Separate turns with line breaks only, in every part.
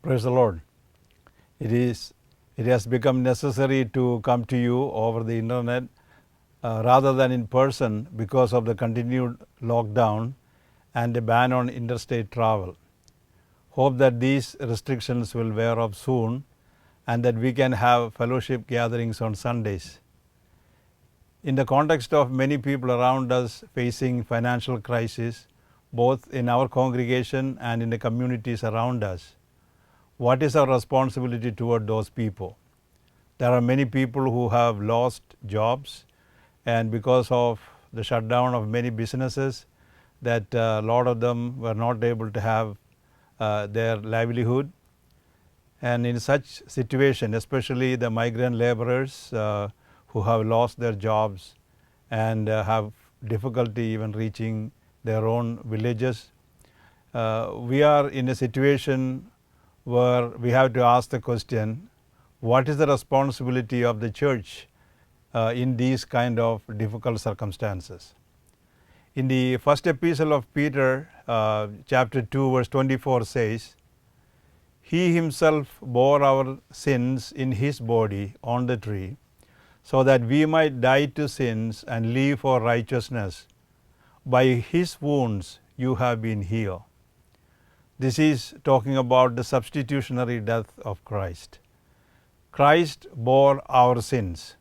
Praise the Lord. It has become necessary to come to you over the internet rather than in person because of the continued lockdown and a ban on interstate travel. Hope that these restrictions will wear off soon and that we can have fellowship gatherings on Sundays. In the context of many people around us facing financial crisis, both in our congregation and in the communities around us, what is our responsibility toward those people? There are many people who have lost jobs, and because of the shutdown of many businesses, that a lot of them were not able to have their livelihood. And in such situation, especially the migrant laborers who have lost their jobs and have difficulty even reaching their own villages, we are in a situation where we have to ask the question, what is the responsibility of the church in these kind of difficult circumstances? In the first epistle of Peter, chapter 2, verse 24 says, He himself bore our sins in his body on the tree, so that we might die to sins and live for righteousness. By his wounds you have been healed. This is talking about the substitutionary death of Christ. Christ bore our sins.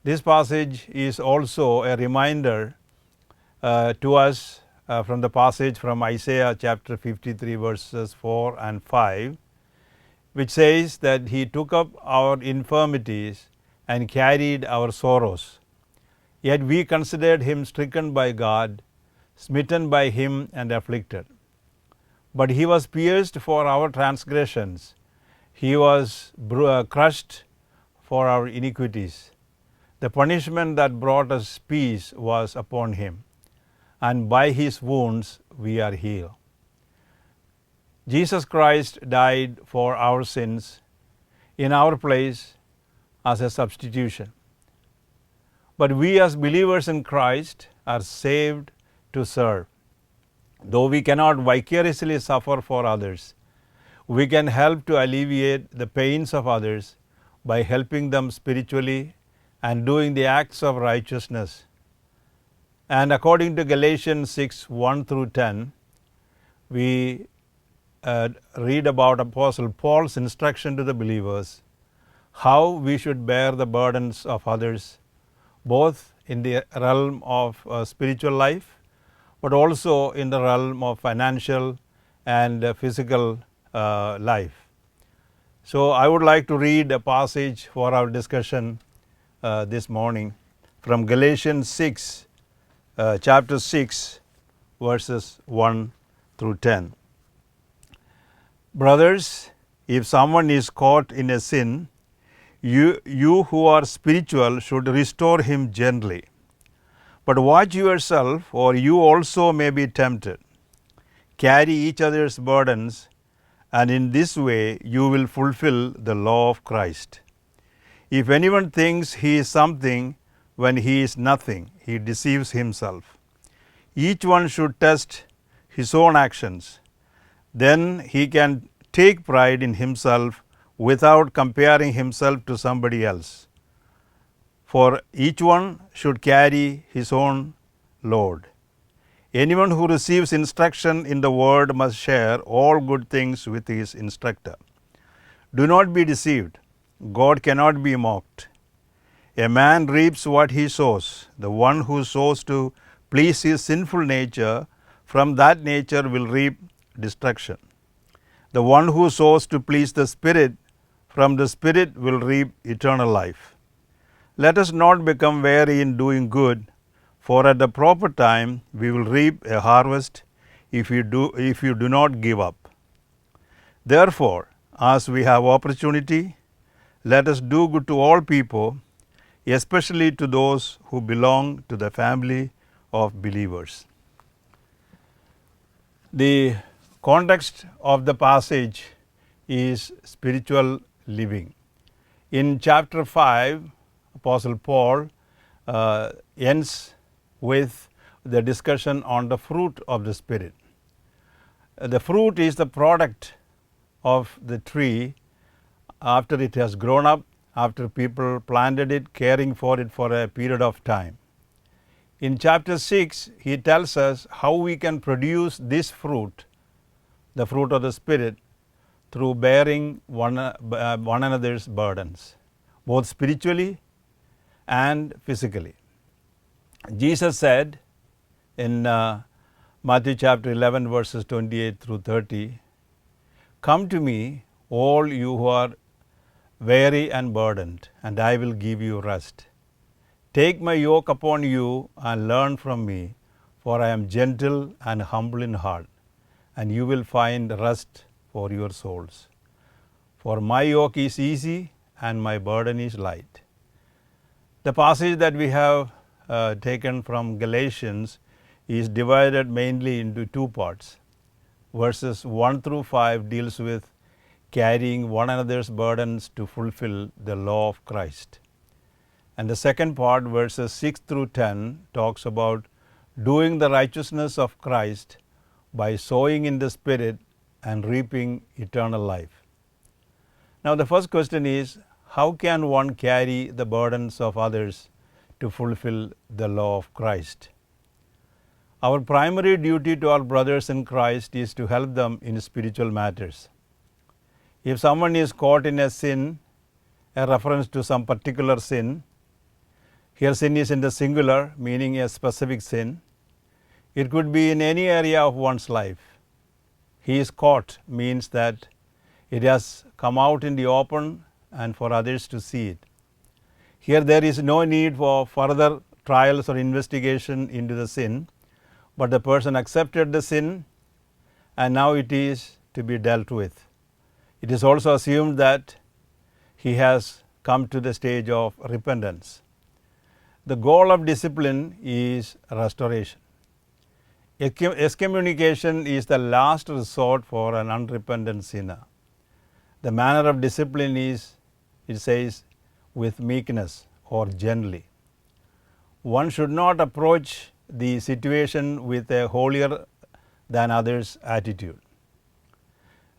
This passage is also a reminder to us from the passage from Isaiah chapter 53 verses 4 and 5, which says that he took up our infirmities and carried our sorrows. Yet we considered him stricken by God, smitten by him and afflicted. But he was pierced for our transgressions, he was crushed for our iniquities. The punishment that brought us peace was upon him, and by his wounds we are healed. Jesus Christ died for our sins in our place as a substitution. But we as believers in Christ are saved to serve. Though we cannot vicariously suffer for others, we can help to alleviate the pains of others by helping them spiritually and doing the acts of righteousness. And according to Galatians 6, 1 through 10, we read about Apostle Paul's instruction to the believers, how we should bear the burdens of others, both in the realm of spiritual life, but also in the realm of financial and physical life. So I would like to read a passage for our discussion this morning from Galatians 6, chapter 6, verses 1 through 10. Brothers, if someone is caught in a sin, you who are spiritual should restore him gently. But watch yourself, or you also may be tempted. Carry each other's burdens, and in this way you will fulfill the law of Christ. If anyone thinks he is something when he is nothing, he deceives himself. Each one should test his own actions. Then he can take pride in himself without comparing himself to somebody else. For each one should carry his own load. Anyone who receives instruction in the word must share all good things with his instructor. Do not be deceived. God cannot be mocked. A man reaps what he sows. The one who sows to please his sinful nature, from that nature will reap destruction. The one who sows to please the Spirit, from the Spirit will reap eternal life. Let us not become weary in doing good, for at the proper time we will reap a harvest if you do not give up. Therefore, as we have opportunity, let us do good to all people, especially to those who belong to the family of believers. The context of the passage is spiritual living. In chapter 5, Apostle Paul ends with the discussion on the fruit of the Spirit. The fruit is the product of the tree after it has grown up, after people planted it, caring for it for a period of time. In chapter 6, he tells us how we can produce this fruit, the fruit of the Spirit, through bearing one another's burdens, both spiritually and physically. Jesus said in Matthew chapter 11 verses 28 through 30, "Come to me, all you who are weary and burdened, and I will give you rest. Take my yoke upon you and learn from me, for I am gentle and humble in heart, and you will find rest for your souls. For my yoke is easy and my burden is light." The passage that we have taken from Galatians is divided mainly into two parts. Verses 1 through 5 deals with carrying one another's burdens to fulfill the law of Christ. And the second part, verses 6 through 10, talks about doing the righteousness of Christ by sowing in the Spirit and reaping eternal life. Now the first question is, how can one carry the burdens of others to fulfill the law of Christ? Our primary duty to our brothers in Christ is to help them in spiritual matters. If someone is caught in a sin, a reference to some particular sin, here sin is in the singular, meaning a specific sin. It could be in any area of one's life. He is caught means that it has come out in the open and for others to see it. Here there is no need for further trials or investigation into the sin, but the person accepted the sin and now it is to be dealt with. It is also assumed that he has come to the stage of repentance. The goal of discipline is restoration. Excommunication is the last resort for an unrepentant sinner. The manner of discipline is, it says, with meekness or gently. One should not approach the situation with a holier than others attitude.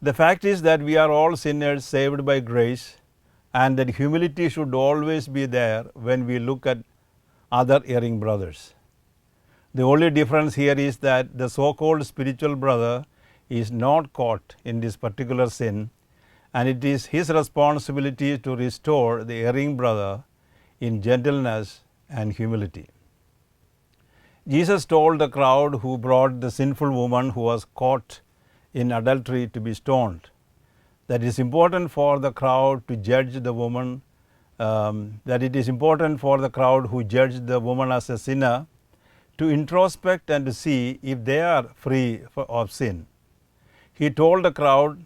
The fact is that we are all sinners saved by grace, and that humility should always be there when we look at other erring brothers. The only difference here is that the so-called spiritual brother is not caught in this particular sin, and it is his responsibility to restore the erring brother in gentleness and humility. Jesus told the crowd who brought the sinful woman who was caught in adultery to be stoned that it is important for the crowd to judge the woman, that it is important for the crowd who judged the woman as a sinner to introspect and to see if they are free of sin. He told the crowd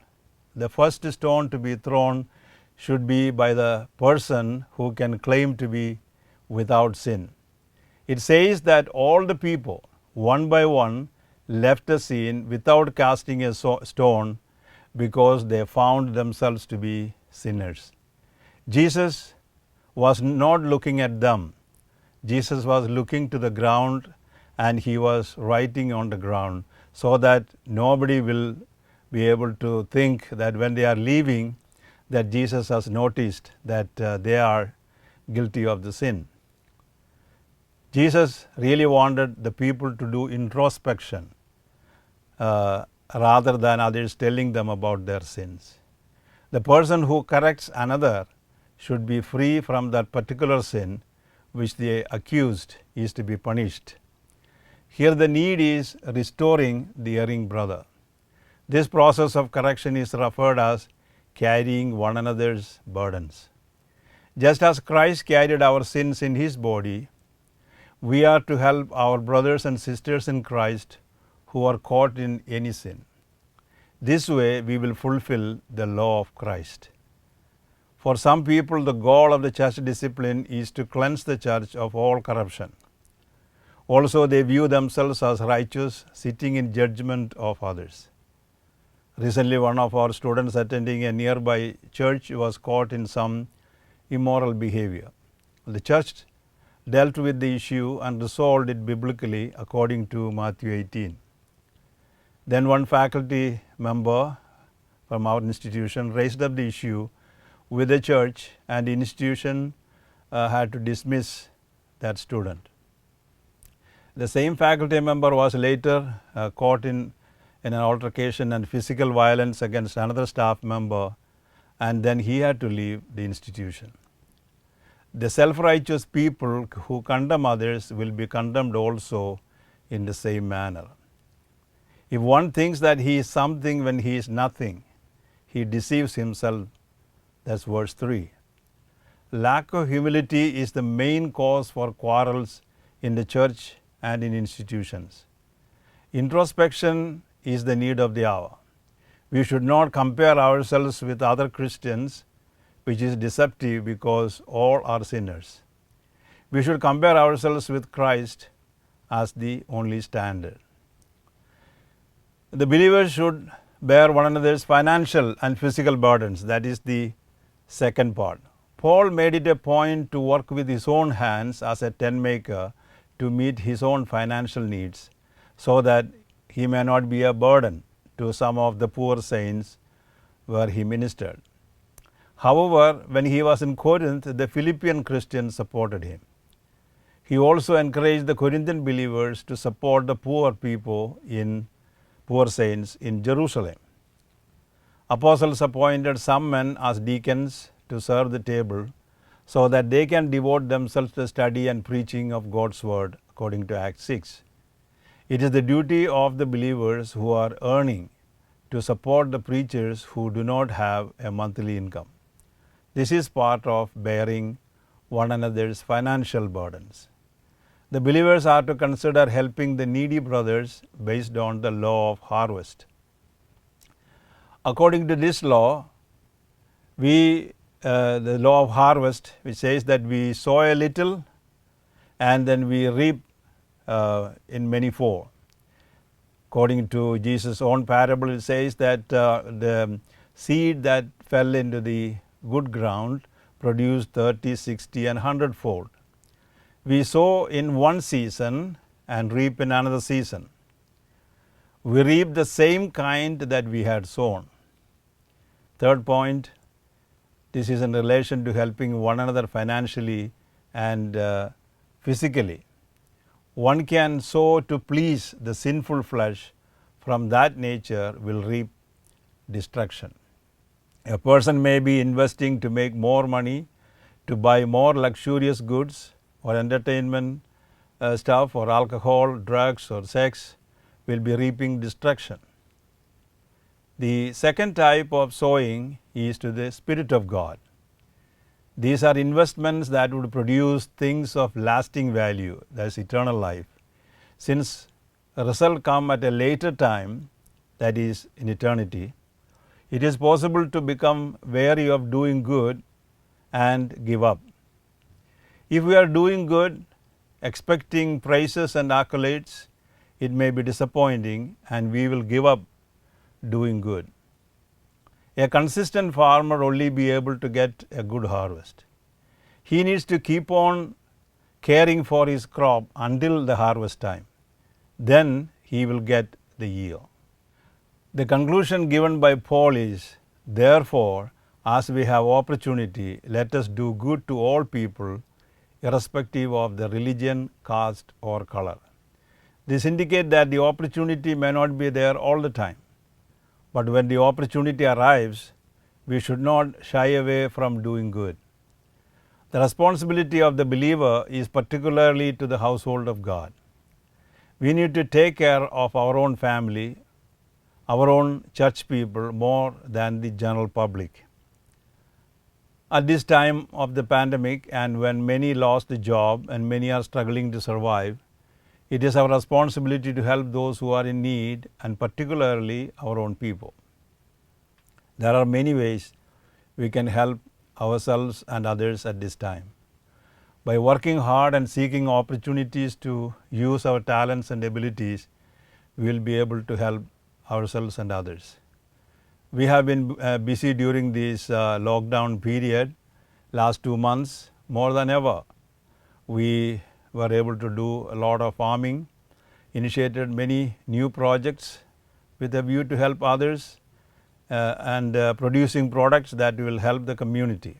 the first stone to be thrown should be by the person who can claim to be without sin. It says that all the people, one by one, left the scene without casting a stone because they found themselves to be sinners. Jesus was not looking at them. Jesus was looking to the ground, and he was writing on the ground so that nobody will be able to think that when they are leaving that Jesus has noticed that they are guilty of the sin. Jesus really wanted the people to do introspection rather than others telling them about their sins. The person who corrects another should be free from that particular sin which the accused is to be punished. Here the need is restoring the erring brother. This process of correction is referred as carrying one another's burdens. Just as Christ carried our sins in his body, we are to help our brothers and sisters in Christ who are caught in any sin. This way we will fulfill the law of Christ. For some people, the goal of the church discipline is to cleanse the church of all corruption. Also, they view themselves as righteous, sitting in judgment of others. Recently, one of our students attending a nearby church was caught in some immoral behavior. The church dealt with the issue and resolved it biblically according to Matthew 18. Then one faculty member from our institution raised up the issue with the church, and the institution had to dismiss that student. The same faculty member was later caught in an altercation and physical violence against another staff member, and then he had to leave the institution. The self-righteous people who condemn others will be condemned also in the same manner. If one thinks that he is something when he is nothing, he deceives himself. That's verse 3. Lack of humility is the main cause for quarrels in the church and in institutions. Introspection is the need of the hour. We should not compare ourselves with other Christians, which is deceptive because all are sinners. We should compare ourselves with Christ as the only standard. The believers should bear one another's financial and physical burdens. That is the second part. Paul made it a point to work with his own hands as a tent maker to meet his own financial needs, so that he may not be a burden to some of the poor saints where he ministered. However, when he was in Corinth, the Philippian Christians supported him. He also encouraged the Corinthian believers to support the poor saints in Jerusalem. Apostles appointed some men as deacons to serve the table, so that they can devote themselves to the study and preaching of God's word, according to Acts 6. It is the duty of the believers who are earning to support the preachers who do not have a monthly income. This is part of bearing one another's financial burdens. The believers are to consider helping the needy brothers based on the law of harvest. According to this law, the law of harvest, which says that we sow a little and then we reap in many fold. According to Jesus' own parable, it says that the seed that fell into the good ground produced 30, 60 and 100-fold. We sow in one season and reap in another season. We reap the same kind that we had sown. Third point, this is in relation to helping one another financially and physically. One can sow to please the sinful flesh. From that nature will reap destruction. A person may be investing to make more money, to buy more luxurious goods or entertainment stuff or alcohol, drugs or sex, will be reaping destruction. The second type of sowing is to the Spirit of God. These are investments that would produce things of lasting value, that is eternal life. Since the result come at a later time, that is in eternity, it is possible to become wary of doing good and give up. If we are doing good, expecting praises and accolades, it may be disappointing and we will give up doing good. A consistent farmer only be able to get a good harvest. He needs to keep on caring for his crop until the harvest time. Then he will get the yield. The conclusion given by Paul is, therefore, as we have opportunity, let us do good to all people, irrespective of the religion, caste or color. This indicates that the opportunity may not be there all the time. But when the opportunity arrives, we should not shy away from doing good. The responsibility of the believer is particularly to the household of God. We need to take care of our own family, our own church people more than the general public. At this time of the pandemic and when many lost the job and many are struggling to survive, it is our responsibility to help those who are in need and particularly our own people. There are many ways we can help ourselves and others at this time. By working hard and seeking opportunities to use our talents and abilities, we will be able to help ourselves and others. We have been busy during this lockdown period, last 2 months, more than ever. We were able to do a lot of farming, initiated many new projects with a view to help others, and producing products that will help the community.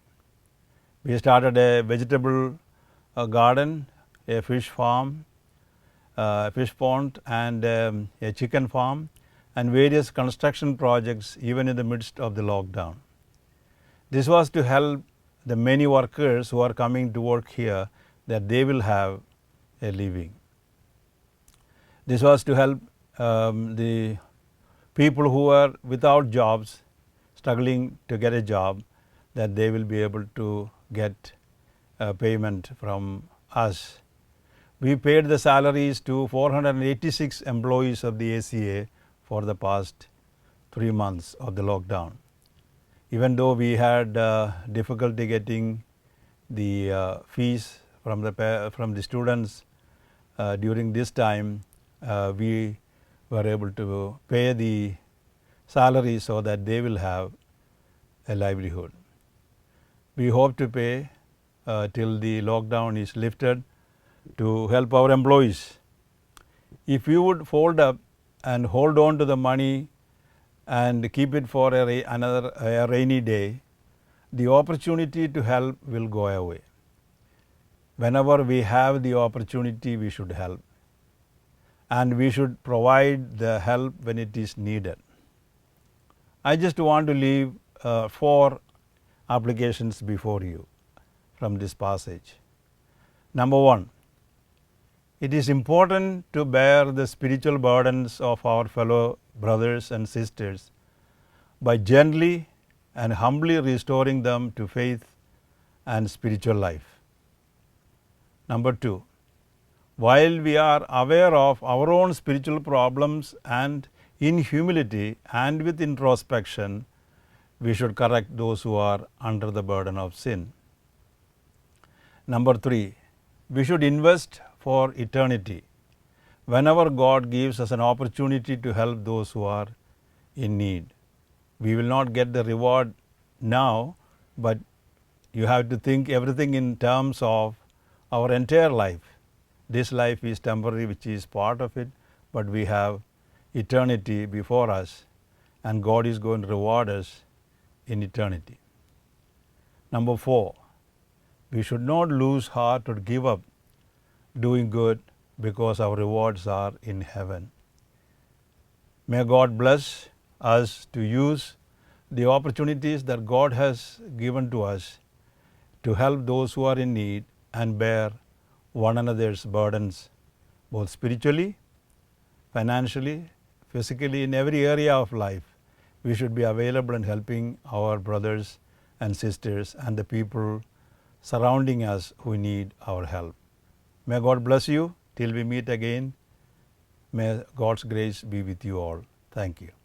We started a vegetable garden, a fish farm, a fish pond, and a chicken farm, and various construction projects even in the midst of the lockdown. This was to help the many workers who are coming to work here, that they will have a living. This was to help the people who are without jobs, struggling to get a job, that they will be able to get payment from us. We paid the salaries to 486 employees of the ACA for the past 3 months of the lockdown. Even though we had difficulty getting the fees from the students during this time, we were able to pay the salary so that they will have a livelihood. We hope to pay till the lockdown is lifted to help our employees. If you would fold up and hold on to the money and keep it for a rainy day, the opportunity to help will go away. Whenever we have the opportunity, we should help, and we should provide the help when it is needed. I just want to leave 4 applications before you from this passage. Number 1, it is important to bear the spiritual burdens of our fellow brothers and sisters by gently and humbly restoring them to faith and spiritual life. Number 2, while we are aware of our own spiritual problems, and in humility and with introspection, we should correct those who are under the burden of sin. Number 3, we should invest for eternity whenever God gives us an opportunity to help those who are in need. We will not get the reward now, but you have to think everything in terms of our entire life. This life is temporary, which is part of it, but we have eternity before us, and God is going to reward us in eternity. Number 4, we should not lose heart or give up doing good, because our rewards are in heaven. May God bless us to use the opportunities that God has given to us to help those who are in need and bear one another's burdens, both spiritually, financially, physically, in every area of life. We should be available in helping our brothers and sisters and the people surrounding us who need our help. May God bless you till we meet again. May God's grace be with you all. Thank you.